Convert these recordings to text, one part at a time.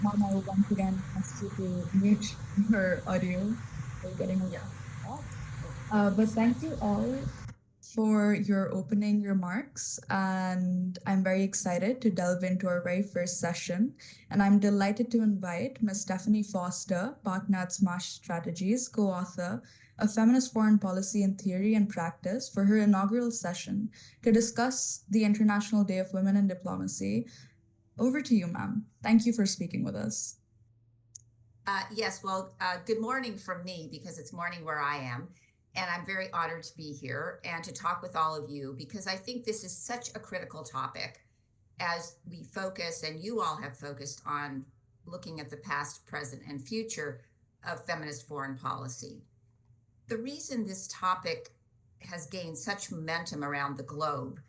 Mama will once again ask you to mute her audio. We're getting a Yeah. lot. But It's thank fine. you all for your opening remarks. And I'm very excited to delve into our very first session. And I'm delighted to invite Ms. Stephenie Foster, partner at Smash Strategies, co author of Feminist Foreign Policy in Theory and Practice, for her inaugural session to discuss the International Day of Women in Diplomacy. Over to you, ma'am. Thank you for speaking with us. Yes, well, good morning from me because it's morning where I am. And I'm very honored to be here and to talk with all of you because I think this is such a critical topic as we focus, and you all have focused on looking at the past, present, and future of feminist foreign policy. The reason this topic has gained such momentum around the globe,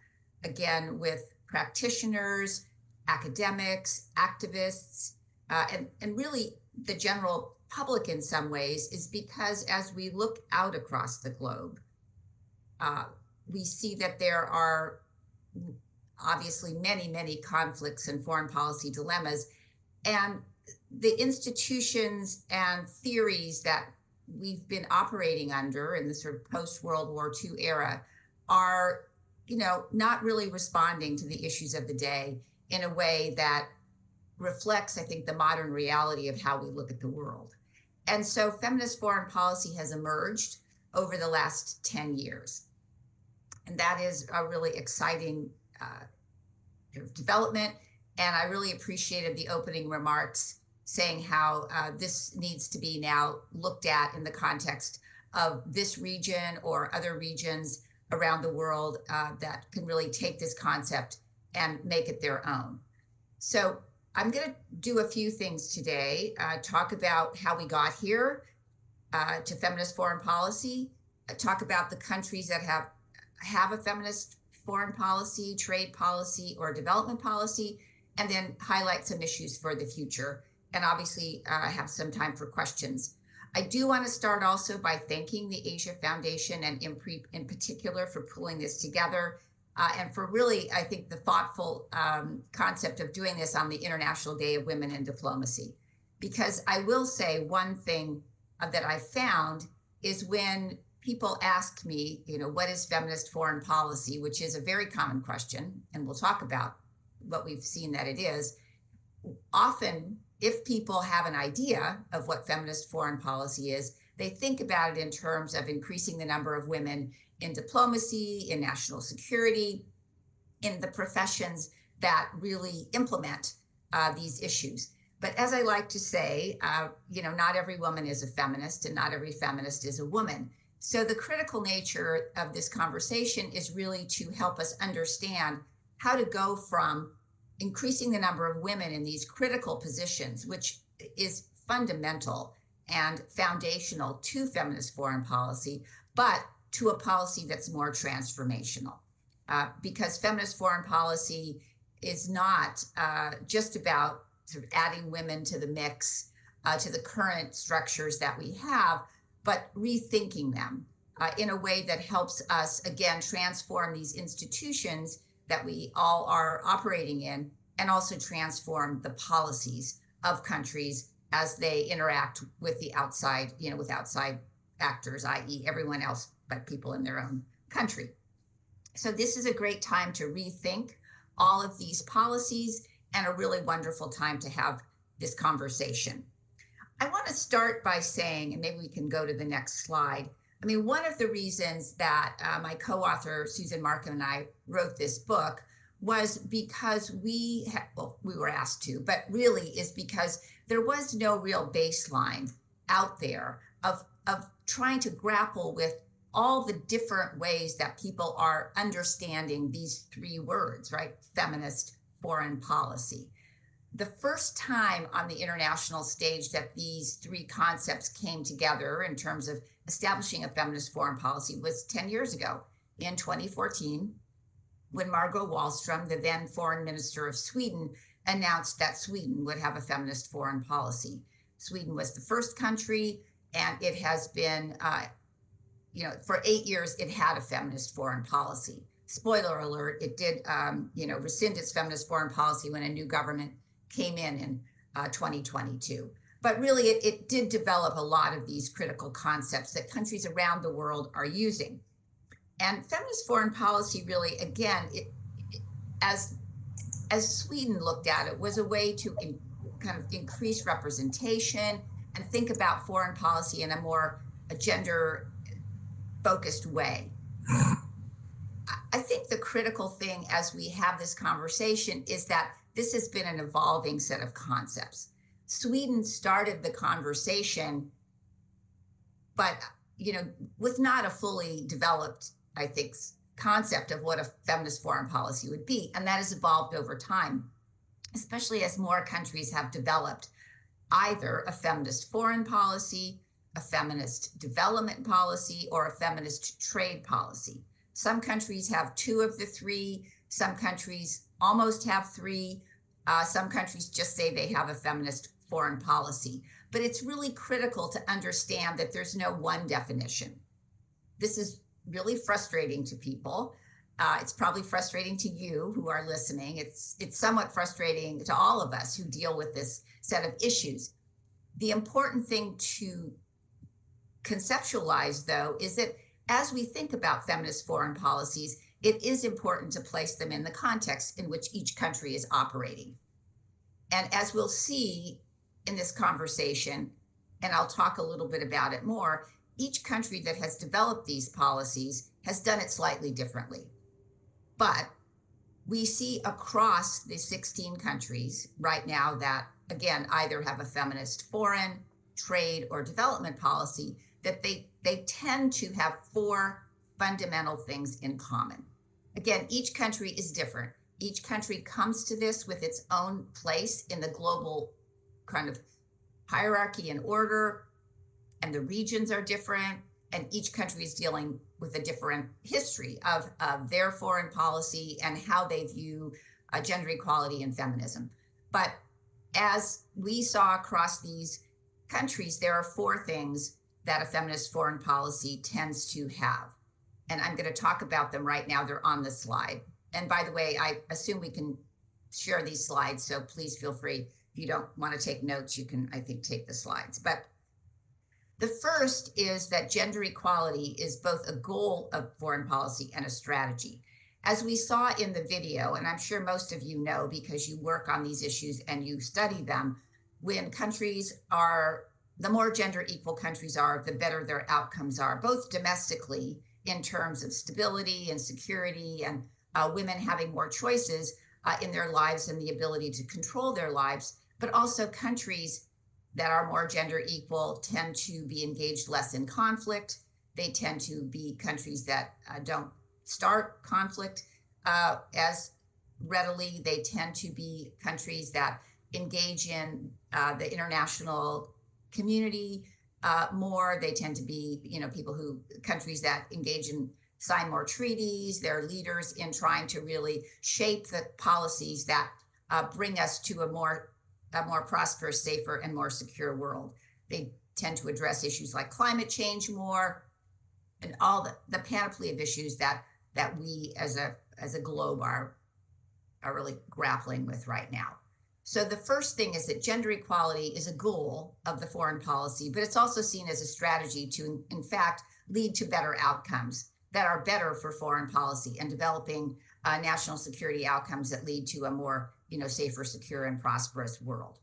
again, with practitioners, academics, activists, and really the general public in some ways, is because as we look out across the globe, uh, we see that there are obviously many, many conflicts and foreign policy dilemmas. And the institutions and theories that we've been operating under in the sort of post World War II era are, not really responding to the issues of the day in a way that reflects, I think, the modern reality of how we look at the world. And so feminist foreign policy has emerged over the last 10 years. And that is a really exciting development. And I really appreciated the opening remarks saying how this needs to be now looked at in the context of this region or other regions around the world that can really take this concept and make it their own. So I'm going to do a few things today, talk about how we got here to feminist foreign policy, talk about the countries that have a feminist foreign policy, trade policy, or development policy, and then highlight some issues for the future, and obviously have some time for questions. I do want to start also by thanking the Asia Foundation and IMPRE in particular for pulling this together and for really, I think, the thoughtful concept of doing this on the International Day of Women in Diplomacy. Because I will say one thing that I found is when people ask me, what is feminist foreign policy, which is a very common question, and we'll talk about what we've seen that it is. Often, if people have an idea of what feminist foreign policy is, they think about it in terms of increasing the number of women in diplomacy, in national security, in the professions that really implement these issues. But as I like to say, not every woman is a feminist and not every feminist is a woman. So the critical nature of this conversation is really to help us understand how to go from increasing the number of women in these critical positions, which is fundamental and foundational to feminist foreign policy, but to a policy that's more transformational. Because feminist foreign policy is not just about sort of adding women to the mix, to the current structures that we have, but rethinking them in a way that helps us, again, transform these institutions that we all are operating in, and also transform the policies of countries as they interact with the outside, with outside actors, i.e., everyone else but people in their own country. So this is a great time to rethink all of these policies and a really wonderful time to have this conversation. I want to start by saying, and maybe we can go to the next slide. I mean, one of the reasons that my co-author, Susan Markham, and I wrote this book was because we were asked to, but really is because there was no real baseline out there of trying to grapple with all the different ways that people are understanding these three words, right? Feminist foreign policy. The first time on the international stage that these three concepts came together in terms of establishing a feminist foreign policy was 10 years ago in 2014, when Margot Wallström, the then foreign minister of Sweden, announced that Sweden would have a feminist foreign policy. Sweden was the first country, and it has been, for 8 years, it had a feminist foreign policy. Spoiler alert, it did, rescind its feminist foreign policy when a new government came in 2022. But really, it did develop a lot of these critical concepts that countries around the world are using. And feminist foreign policy really, again, as Sweden looked at it, was a way to kind of increase representation and think about foreign policy in a more gender focused way. I think the critical thing as we have this conversation is that this has been an evolving set of concepts. Sweden started the conversation, but with not a fully developed, I think, concept of what a feminist foreign policy would be. And that has evolved over time, especially as more countries have developed either a feminist foreign policy, a feminist development policy, or a feminist trade policy. Some countries have two of the three. Some countries almost have three. Some countries just say they have a feminist foreign policy. But it's really critical to understand that there's no one definition. This is really frustrating to people. It's probably frustrating to you who are listening. It's somewhat frustrating to all of us who deal with this set of issues. The important thing to conceptualize, though, is that as we think about feminist foreign policies, it is important to place them in the context in which each country is operating. And as we'll see in this conversation, and I'll talk a little bit about it more, each country that has developed these policies has done it slightly differently. But we see across the 16 countries right now that, again, either have a feminist foreign, trade, or development policy, that they tend to have four fundamental things in common. Again, each country is different. Each country comes to this with its own place in the global kind of hierarchy and order, and the regions are different, and each country is dealing with a different history of their foreign policy and how they view gender equality and feminism. But as we saw across these countries, there are four things that a feminist foreign policy tends to have. And I'm going to talk about them right now. They're on the slide. And by the way, I assume we can share these slides, so please feel free. If you don't want to take notes, you can, I think, take the slides. But the first is that gender equality is both a goal of foreign policy and a strategy. As we saw in the video, and I'm sure most of you know because you work on these issues and you study them, when countries are, the more gender equal countries are, the better their outcomes are, both domestically in terms of stability and security and women having more choices in their lives and the ability to control their lives, but also countries that are more gender equal tend to be engaged less in conflict. They tend to be countries that don't start conflict as readily. They tend to be countries that engage in the international community more. They tend to be, countries that engage in sign more treaties. They're leaders in trying to really shape the policies that bring us to a more prosperous, safer, and more secure world. They tend to address issues like climate change more, and all the panoply of issues that we as a globe are really grappling with right now. So the first thing is that gender equality is a goal of the foreign policy, but it's also seen as a strategy to, in fact, lead to better outcomes that are better for foreign policy and developing national security outcomes that lead to a more, safer, secure, and prosperous world.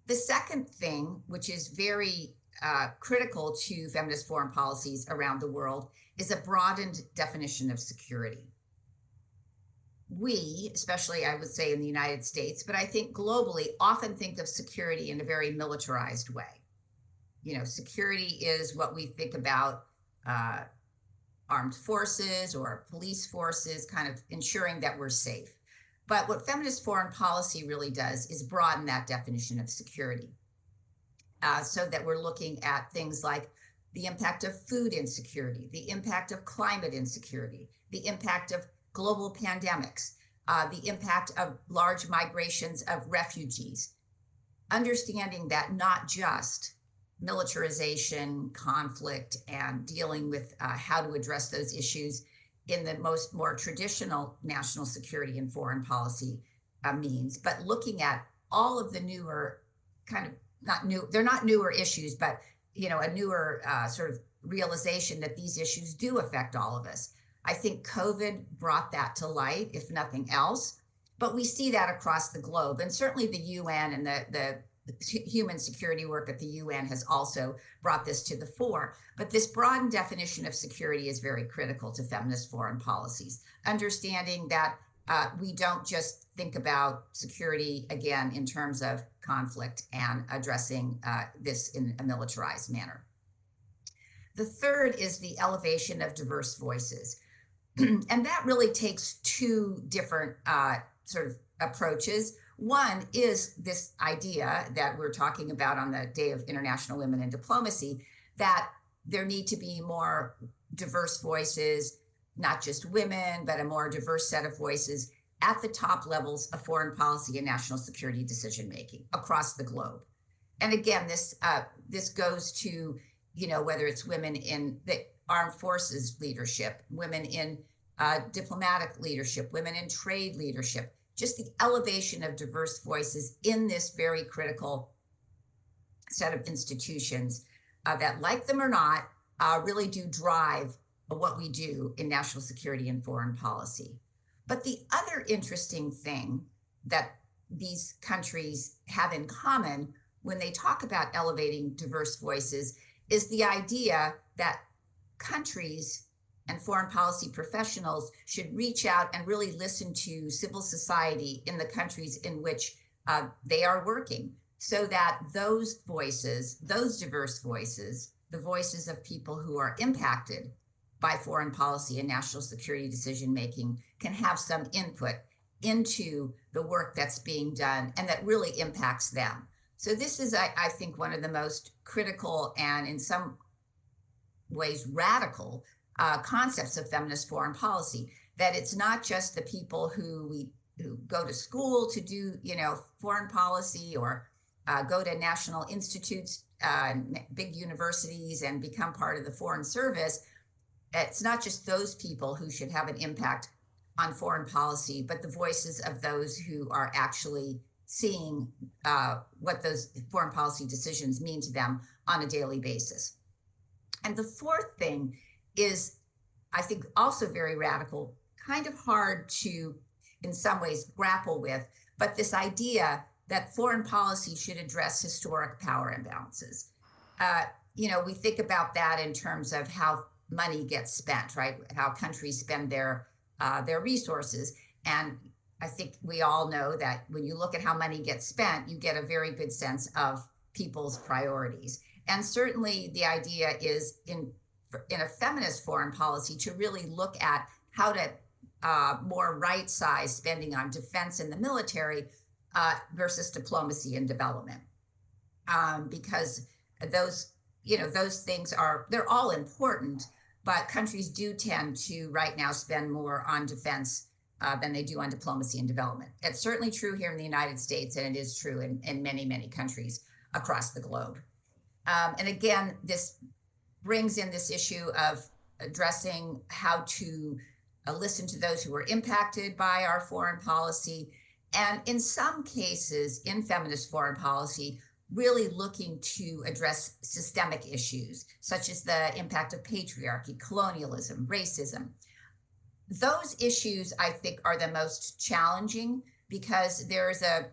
The second thing, which is very critical to feminist foreign policies around the world, is a broadened definition of security. We, especially I would say in the United States, but I think globally, often think of security in a very militarized way. Security is what we think about armed forces or police forces, kind of ensuring that we're safe. But what feminist foreign policy really does is broaden that definition of security so that we're looking at things like the impact of food insecurity, the impact of climate insecurity, the impact of global pandemics, the impact of large migrations of refugees, understanding that not just militarization, conflict, and dealing with how to address those issues in the more traditional national security and foreign policy means, but looking at all of the newer kind of, not new, they're not newer issues, but a newer sort of realization that these issues do affect all of us. I think COVID brought that to light, if nothing else, but we see that across the globe, and certainly the UN and the human security work at the UN has also brought this to the fore. But this broadened definition of security is very critical to feminist foreign policies, understanding that we don't just think about security again in terms of conflict and addressing this in a militarized manner. The third is the elevation of diverse voices. And that really takes two different sort of approaches. One is this idea that we're talking about on the Day of International Women in Diplomacy, that there need to be more diverse voices, not just women, but a more diverse set of voices at the top levels of foreign policy and national security decision making across the globe. And again, this goes to, whether it's women in the armed forces leadership, women in diplomatic leadership, women in trade leadership, just the elevation of diverse voices in this very critical set of institutions that, like them or not, really do drive what we do in national security and foreign policy. But the other interesting thing that these countries have in common when they talk about elevating diverse voices is the idea that countries and foreign policy professionals should reach out and really listen to civil society in the countries in which they are working, so that those voices, those diverse voices, the voices of people who are impacted by foreign policy and national security decision making, can have some input into the work that's being done and that really impacts them. So this is, I think, one of the most critical and in some ways radical concepts of feminist foreign policy, that it's not just the people who go to school to do, foreign policy, or go to national institutes, big universities, and become part of the foreign service. It's not just those people who should have an impact on foreign policy, but the voices of those who are actually seeing what those foreign policy decisions mean to them on a daily basis. And the fourth thing is, I think, also very radical, kind of hard to, in some ways, grapple with, but this idea that foreign policy should address historic power imbalances. We think about that in terms of how money gets spent, right? How countries spend their resources. And I think we all know that when you look at how money gets spent, you get a very good sense of people's priorities. And certainly the idea is in a feminist foreign policy to really look at how to more right-size spending on defense and the military versus diplomacy and development, because those things they're all important, but countries do tend to right now spend more on defense than they do on diplomacy and development. It's certainly true here in the United States, and it is true in many, many countries across the globe. And again, this brings in this issue of addressing how to listen to those who are impacted by our foreign policy. And in some cases, in feminist foreign policy, really looking to address systemic issues, such as the impact of patriarchy, colonialism, racism. Those issues, I think, are the most challenging because there's a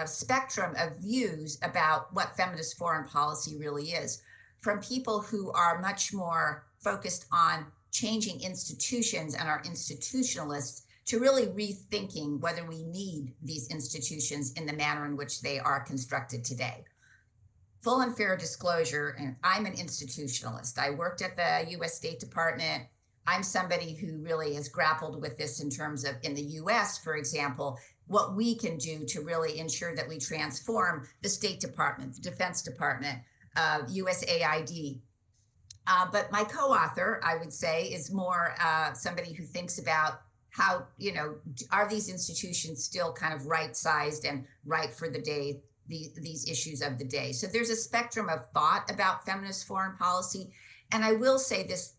spectrum of views about what feminist foreign policy really is, from people who are much more focused on changing institutions and are institutionalists, to really rethinking whether we need these institutions in the manner in which they are constructed today. Full and fair disclosure, and I'm an institutionalist. I worked at the US State Department. I'm somebody who really has grappled with this in terms of, in the US, for example, what we can do to really ensure that we transform the State Department, the Defense Department, USAID. But my co-author, I would say, is more somebody who thinks about how, are these institutions still kind of right-sized and right for the day, these issues of the day. So there's a spectrum of thought about feminist foreign policy. And I will say this,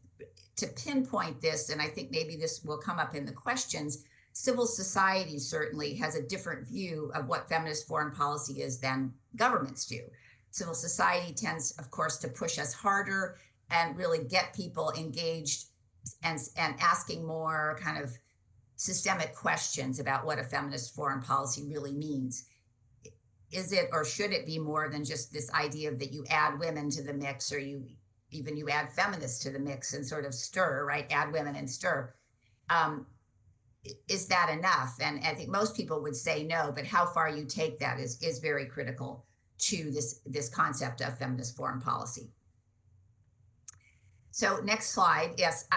to pinpoint this, and I think maybe this will come up in the questions, civil society certainly has a different view of what feminist foreign policy is than governments do. Civil society tends, of course, to push us harder and really get people engaged and asking more kind of systemic questions about what a feminist foreign policy really means. Is it, or should it be, more than just this idea that you add women to the mix, or you add feminists to the mix and sort of stir, right? Add women and stir. Is that enough? And I think most people would say no, but how far you take that is very critical to this concept of feminist foreign policy. So next slide. Yes,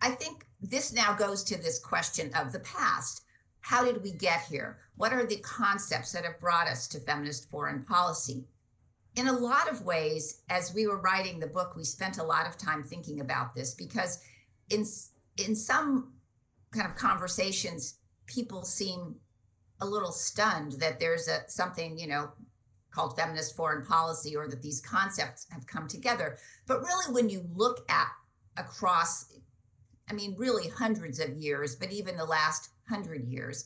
I think this now goes to this question of the past. How did we get here? What are the concepts that have brought us to feminist foreign policy? In a lot of ways, as we were writing the book, we spent a lot of time thinking about this, because in some kind of conversations, people seem a little stunned that there's something, called feminist foreign policy, or that these concepts have come together. But really, when you look at across, really hundreds of years, but even the last 100 years,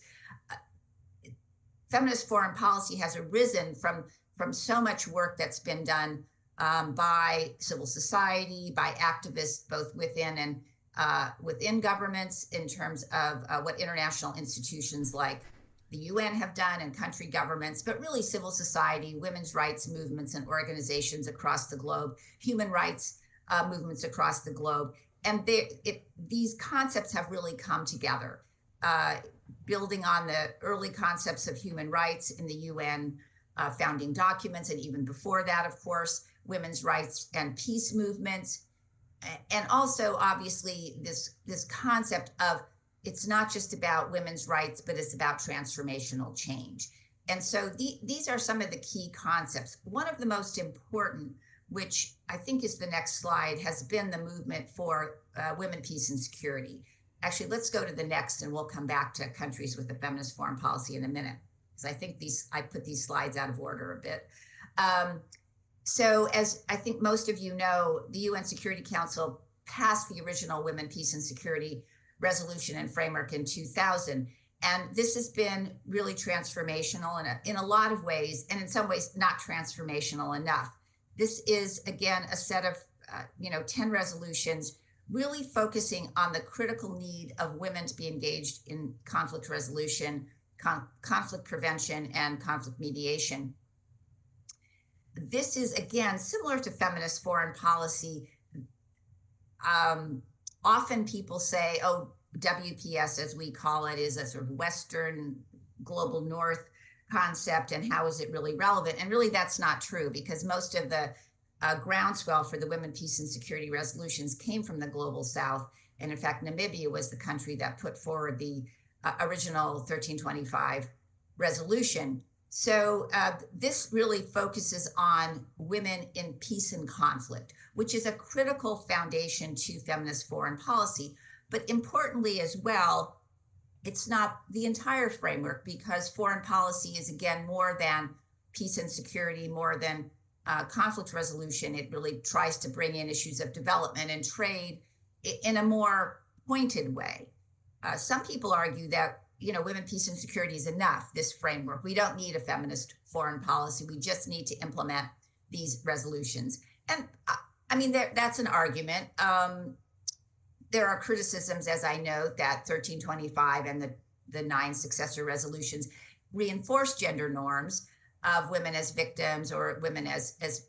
feminist foreign policy has arisen from so much work that's been done by civil society, by activists, both within and within governments, in terms of what international institutions like the UN have done, and country governments, but really civil society, women's rights movements and organizations across the globe, human rights movements across the globe. And these concepts have really come together, building on the early concepts of human rights in the UN founding documents, and even before that, of course, women's rights and peace movements. And also, obviously, this concept of, it's not just about women's rights, but it's about transformational change. And so these are some of the key concepts. One of the most important, which I think is the next slide, has been the movement for women, peace, and security. Actually, let's go to the next, and we'll come back to countries with a feminist foreign policy in a minute, because I think I put these slides out of order a bit. So as I think most of you know, the UN Security Council passed the original Women, Peace, and Security resolution and framework in 2000. And this has been really transformational in a lot of ways, and in some ways not transformational enough. This is, again, a set of 10 resolutions really focusing on the critical need of women to be engaged in conflict resolution, conflict prevention, and conflict mediation. This is, again, similar to feminist foreign policy. Often people say, oh, WPS, as we call it, is a sort of Western global North concept, and how is it really relevant? And really, that's not true, because most of the groundswell for the Women, Peace, and Security resolutions came from the global South. And in fact, Namibia was the country that put forward the original 1325 resolution. So this really focuses on women in peace and conflict, which is a critical foundation to feminist foreign policy. But importantly as well, it's not the entire framework, because foreign policy is, again, more than peace and security, more than conflict resolution. It really tries to bring in issues of development and trade in a more pointed way. Some people argue that women, peace, and security is enough, this framework. We don't need a feminist foreign policy. We just need to implement these resolutions. And that's an argument. There are criticisms, as I note, that 1325 and the 9 successor resolutions reinforce gender norms of women as victims, or women as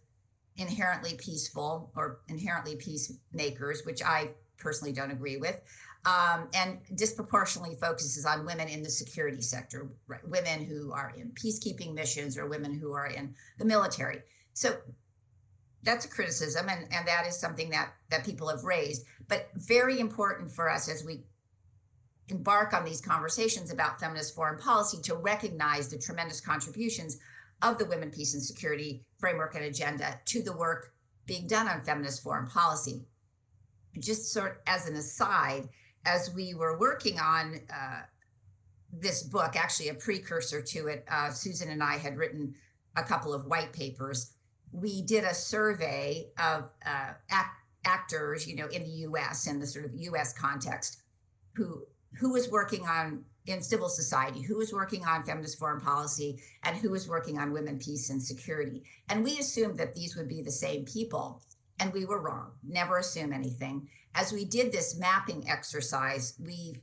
inherently peaceful or inherently peacemakers, which I personally don't agree with. And disproportionately focuses on women in the security sector, right? Women who are in peacekeeping missions, or women who are in the military. So that's a criticism, and that is something that people have raised. But very important for us as we embark on these conversations about feminist foreign policy, to recognize the tremendous contributions of the Women, Peace, and Security framework and agenda to the work being done on feminist foreign policy. Just sort of as an aside, as we were working on this book, actually a precursor to it, Susan and I had written a couple of white papers. We did a survey of actors, in the U.S., in the sort of U.S. context, who who was working on in civil society, who was working on feminist foreign policy, and who was working on women, peace, and security. And we assumed that these would be the same people, and we were wrong. Never assume anything. As we did this mapping exercise, we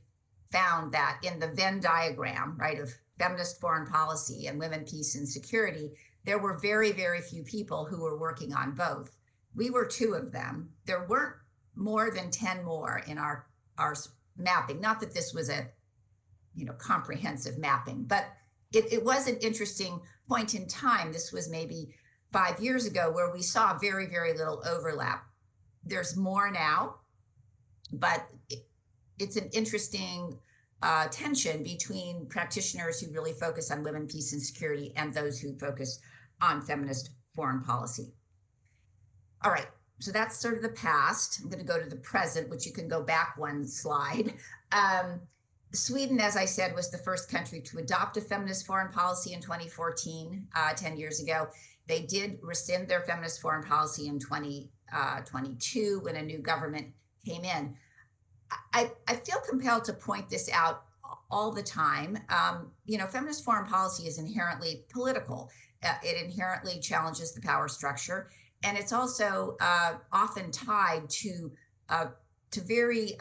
found that in the Venn diagram, right, of feminist foreign policy and women, peace, and security, there were very, very few people who were working on both. We were two of them. There weren't more than 10 more in our mapping. Not that this was a comprehensive mapping, but it was an interesting point in time. This was maybe 5 years ago, where we saw very, very little overlap. There's more now, but it's an interesting tension between practitioners who really focus on women, peace, and security and those who focus on feminist foreign policy. All right, so that's sort of the past. I'm going to go to the present, which you can go back one slide. Sweden, as I said, was the first country to adopt a feminist foreign policy in 2014, 10 years ago. They did rescind their feminist foreign policy in 2022 when a new government came in. I feel compelled to point this out all the time. Feminist foreign policy is inherently political. It inherently challenges the power structure, and it's also often tied to very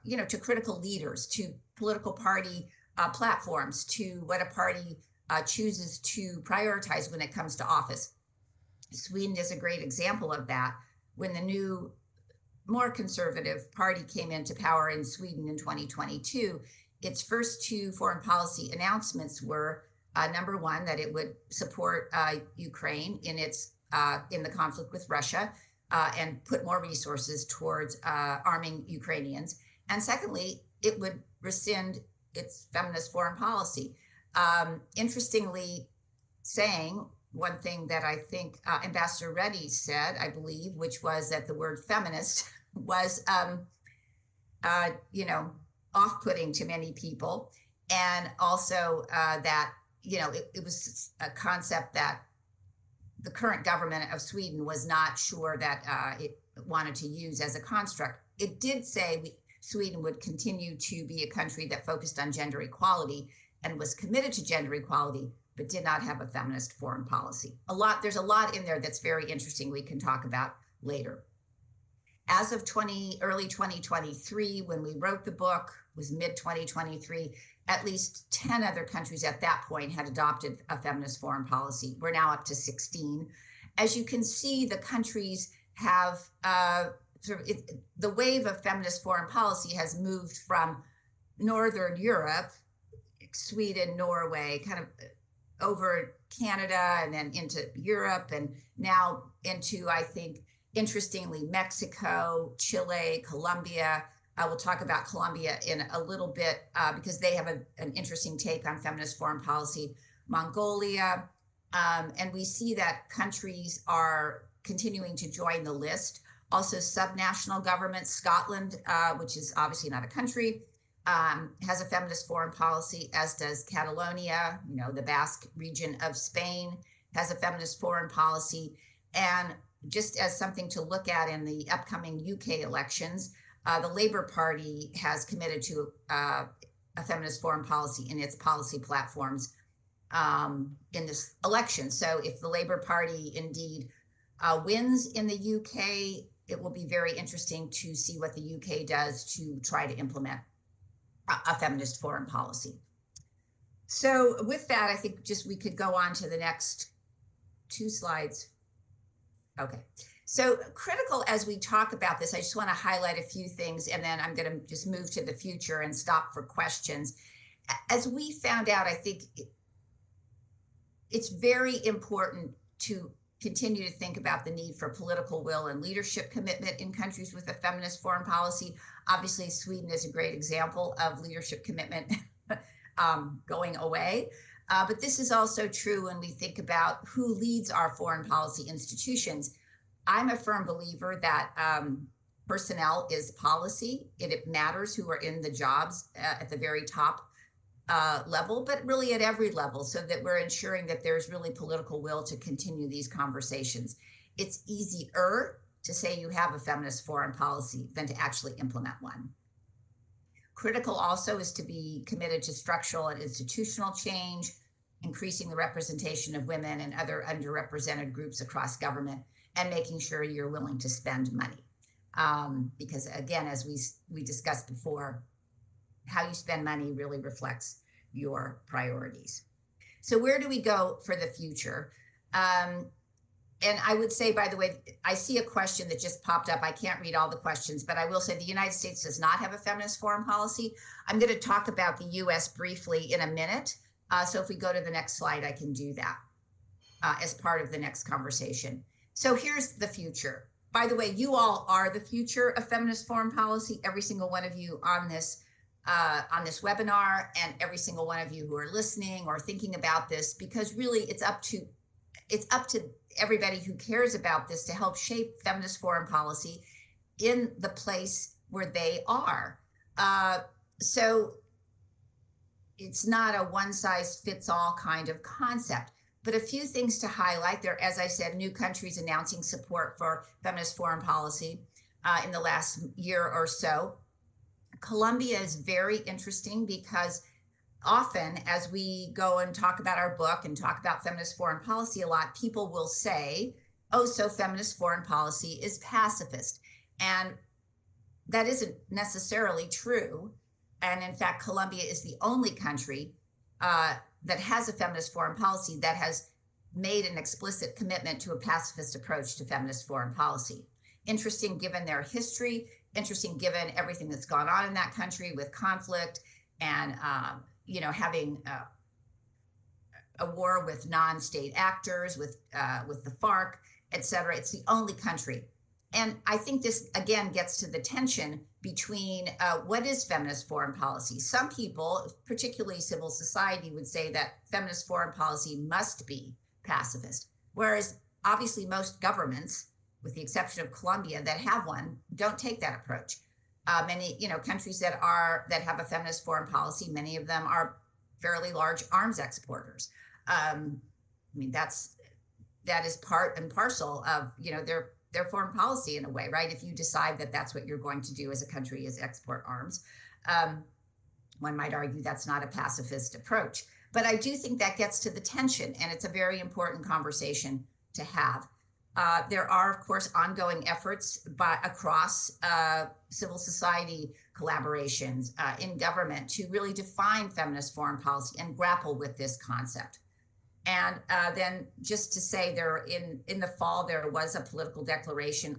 to critical leaders, to political party platforms, to what a party chooses to prioritize when it comes to office. Sweden is a great example of that. When the new, more conservative party came into power in Sweden in 2022, its first two foreign policy announcements were, number one, that it would support Ukraine in the conflict with Russia and put more resources towards arming Ukrainians. And secondly, it would rescind its feminist foreign policy. Interestingly, saying one thing that I think Ambassador Reddy said, I believe, which was that the word feminist was, off-putting to many people. And also that, it was a concept that the current government of Sweden was not sure that it wanted to use as a construct. It did say Sweden would continue to be a country that focused on gender equality and was committed to gender equality, but did not have a feminist foreign policy. There's a lot in there that's very interesting we can talk about later. As of early 2023, when we wrote the book, was mid-2023, at least 10 other countries at that point had adopted a feminist foreign policy. We're now up to 16. As you can see, the countries have the wave of feminist foreign policy has moved from Northern Europe, Sweden, Norway, kind of over Canada, and then into Europe, and now into, I think, interestingly, Mexico, Chile, Colombia. We'll talk about Colombia in a little bit because they have an interesting take on feminist foreign policy. Mongolia, and we see that countries are continuing to join the list. Also, subnational governments, Scotland, which is obviously not a country, has a feminist foreign policy, as does Catalonia. The Basque region of Spain has a feminist foreign policy. And just as something to look at in the upcoming UK elections, the Labour Party has committed to a feminist foreign policy in its policy platforms in this election. So if the Labour Party indeed wins in the UK, it will be very interesting to see what the UK does to try to implement a feminist foreign policy. So with that, I think we could go on to the next two slides. Okay. So critical as we talk about this, I just want to highlight a few things, and then I'm going to just move to the future and stop for questions. As we found out, I think it's very important to continue to think about the need for political will and leadership commitment in countries with a feminist foreign policy. Obviously, Sweden is a great example of leadership commitment going away. But this is also true when we think about who leads our foreign policy institutions. I'm a firm believer that personnel is policy. It matters who are in the jobs at the very top level, but really at every level, so that we're ensuring that there's really political will to continue these conversations. It's easier to say you have a feminist foreign policy than to actually implement one. Critical also is to be committed to structural and institutional change, increasing the representation of women and other underrepresented groups across government, and making sure you're willing to spend money. Because again, as we discussed before, how you spend money really reflects your priorities. So where do we go for the future? And I would say, by the way, I see a question that just popped up. I can't read all the questions, but I will say the United States does not have a feminist foreign policy. I'm going to talk about the US briefly in a minute. So if we go to the next slide, I can do that as part of the next conversation. So here's the future. By the way, you all are the future of feminist foreign policy, every single one of you on this webinar, and every single one of you who are listening or thinking about this, because really it's up to everybody who cares about this to help shape feminist foreign policy in the place where they are. So it's not a one-size-fits-all kind of concept, but a few things to highlight. There, as I said, new countries announcing support for feminist foreign policy in the last year or so. Colombia is very interesting because often as we go and talk about our book and talk about feminist foreign policy a lot, people will say, oh, so feminist foreign policy is pacifist. And that isn't necessarily true. And in fact, Colombia is the only country that has a feminist foreign policy that has made an explicit commitment to a pacifist approach to feminist foreign policy. Interesting given their history, interesting given everything that's gone on in that country with conflict and having a war with non-state actors, with the FARC, et cetera. It's the only country. And I think this, again, gets to the tension between what is feminist foreign policy. Some people, particularly civil society, would say that feminist foreign policy must be pacifist, whereas obviously most governments, with the exception of Colombia, that have one, don't take that approach. Many, countries that have a feminist foreign policy, many of them are fairly large arms exporters. That is part and parcel of, their foreign policy in a way, right? If you decide that that's what you're going to do as a country, is export arms, one might argue that's not a pacifist approach. But I do think that gets to the tension, and it's a very important conversation to have. There are, of course, ongoing efforts across civil society collaborations in government to really define feminist foreign policy and grapple with this concept. And then just to say, in the fall, there was a political declaration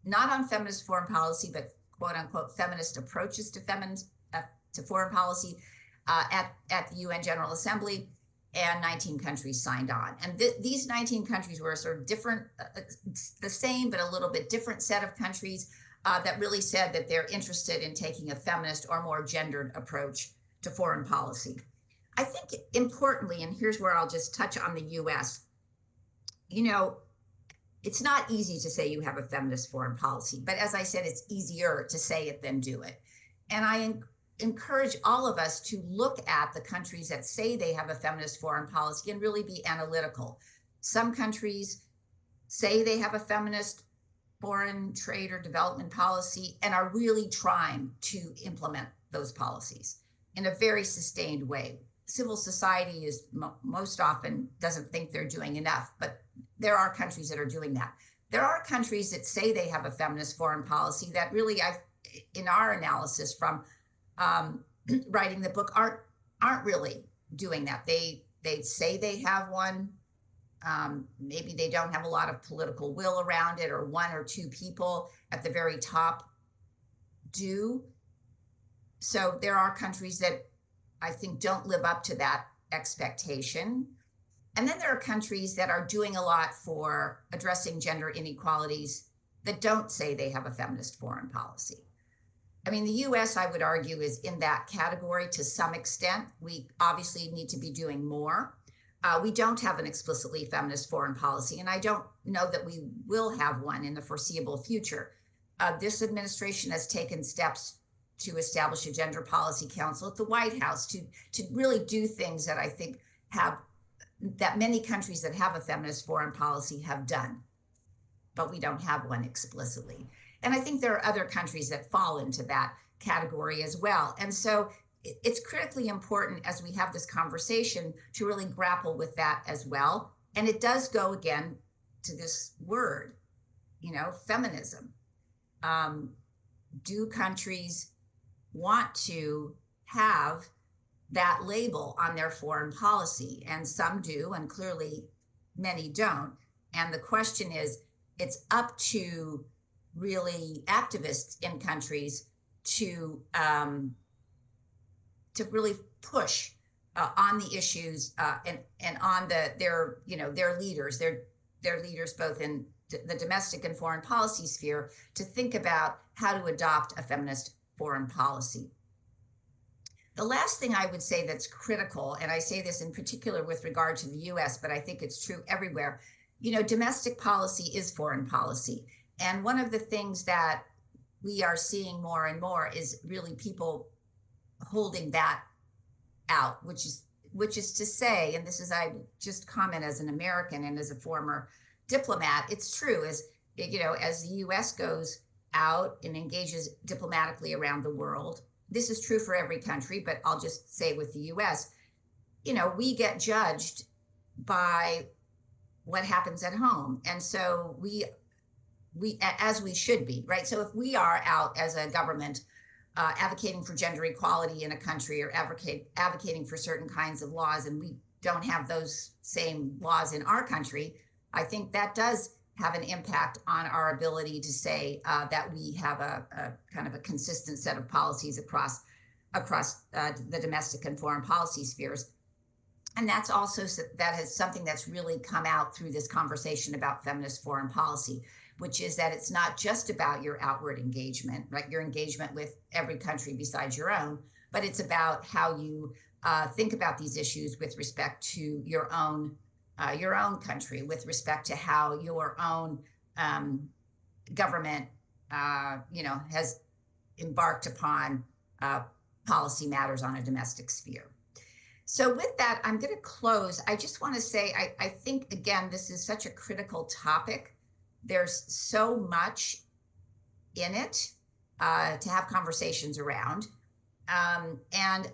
not on feminist foreign policy, but quote unquote feminist approaches to foreign policy at the UN General Assembly. And 19 countries signed on. And these 19 countries were sort of different, the same, but a little bit different set of countries that really said that they're interested in taking a feminist or more gendered approach to foreign policy. I think importantly, and here's where I'll just touch on the US, it's not easy to say you have a feminist foreign policy, but as I said, it's easier to say it than do it. And I encourage all of us to look at the countries that say they have a feminist foreign policy and really be analytical. Some countries say they have a feminist foreign trade or development policy and are really trying to implement those policies in a very sustained way. Civil society is most often doesn't think they're doing enough, but there are countries that are doing that. There are countries that say they have a feminist foreign policy that really, in our analysis from writing the book, aren't really doing that. They say they have one. Maybe they don't have a lot of political will around it, or one or two people at the very top do. So there are countries that I think don't live up to that expectation. And then there are countries that are doing a lot for addressing gender inequalities that don't say they have a feminist foreign policy. I mean, the US, I would argue, is in that category to some extent. We obviously need to be doing more. We don't have an explicitly feminist foreign policy, and I don't know that we will have one in the foreseeable future. This administration has taken steps to establish a gender policy council at the White House to really do things that I think that many countries that have a feminist foreign policy have done, but we don't have one explicitly. And I think there are other countries that fall into that category as well. And so it's critically important as we have this conversation to really grapple with that as well. And it does go again to this word, feminism. Do countries want to have that label on their foreign policy? And some do, and clearly many don't. And the question is, it's up to really activists in countries to really push on the issues and on their leaders, their leaders both in the domestic and foreign policy sphere, to think about how to adopt a feminist foreign policy. The last thing I would say that's critical, and I say this in particular with regard to the US, but I think it's true everywhere, domestic policy is foreign policy. And one of the things that we are seeing more and more is really people holding that out, which is to say, and this is, I just comment as an American and as a former diplomat, it's true, as the US goes out and engages diplomatically around the world. This is true for every country, but I'll just say with the US, we get judged by what happens at home. And so we as we should be, right? So if we are out as a government advocating for gender equality in a country, or advocating for certain kinds of laws, and we don't have those same laws in our country, I think that does have an impact on our ability to say that we have a kind of a consistent set of policies across the domestic and foreign policy spheres. And that's also, that is something that's really come out through this conversation about feminist foreign policy, which is that it's not just about your outward engagement, right? Your engagement with every country besides your own, but it's about how you think about these issues with respect to your own country, with respect to how your own government, has embarked upon policy matters on a domestic sphere. So with that, I'm going to close. I just want to say, I think, again, this is such a critical topic. There's so much in it to have conversations around. And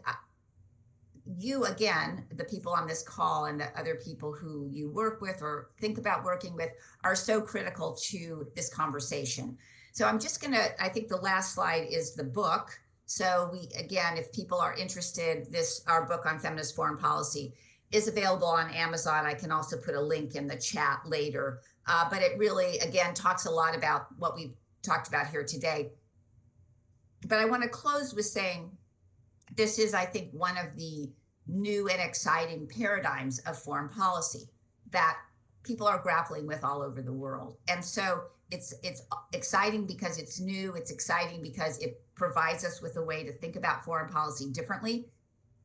you, again, the people on this call and the other people who you work with or think about working with, are so critical to this conversation. So I'm just going to, I think the last slide is the book. So we, again, if people are interested, our book on feminist foreign policy is available on Amazon. I can also put a link in the chat later. But it really, again, talks a lot about what we've talked about here today. But I want to close with saying this is, I think, one of the new and exciting paradigms of foreign policy that people are grappling with all over the world. And so it's exciting because it's new. It's exciting because it provides us with a way to think about foreign policy differently,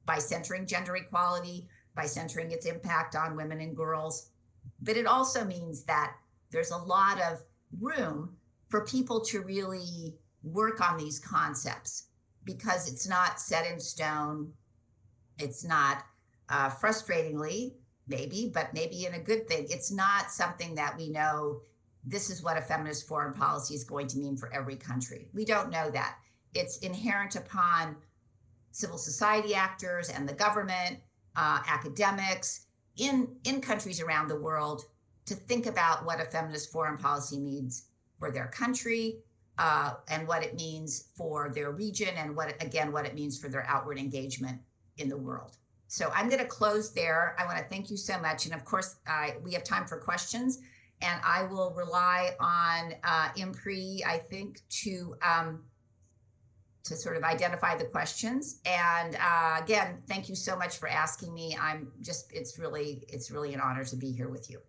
by centering gender equality, by centering its impact on women and girls. But it also means that there's a lot of room for people to really work on these concepts, because it's not set in stone. It's not, frustratingly, maybe, but maybe in a good thing, it's not something that we know this is what a feminist foreign policy is going to mean for every country. We don't know that. It's inherent upon civil society actors and the government, academics in countries around the world, to think about what a feminist foreign policy means for their country, and what it means for their region, and what it means for their outward engagement in the world. So I'm going to close there. I want to thank you so much. And of course, we have time for questions, and I will rely on Impri, I think, to sort of identify the questions. And again, thank you so much for asking me. It's really an honor to be here with you.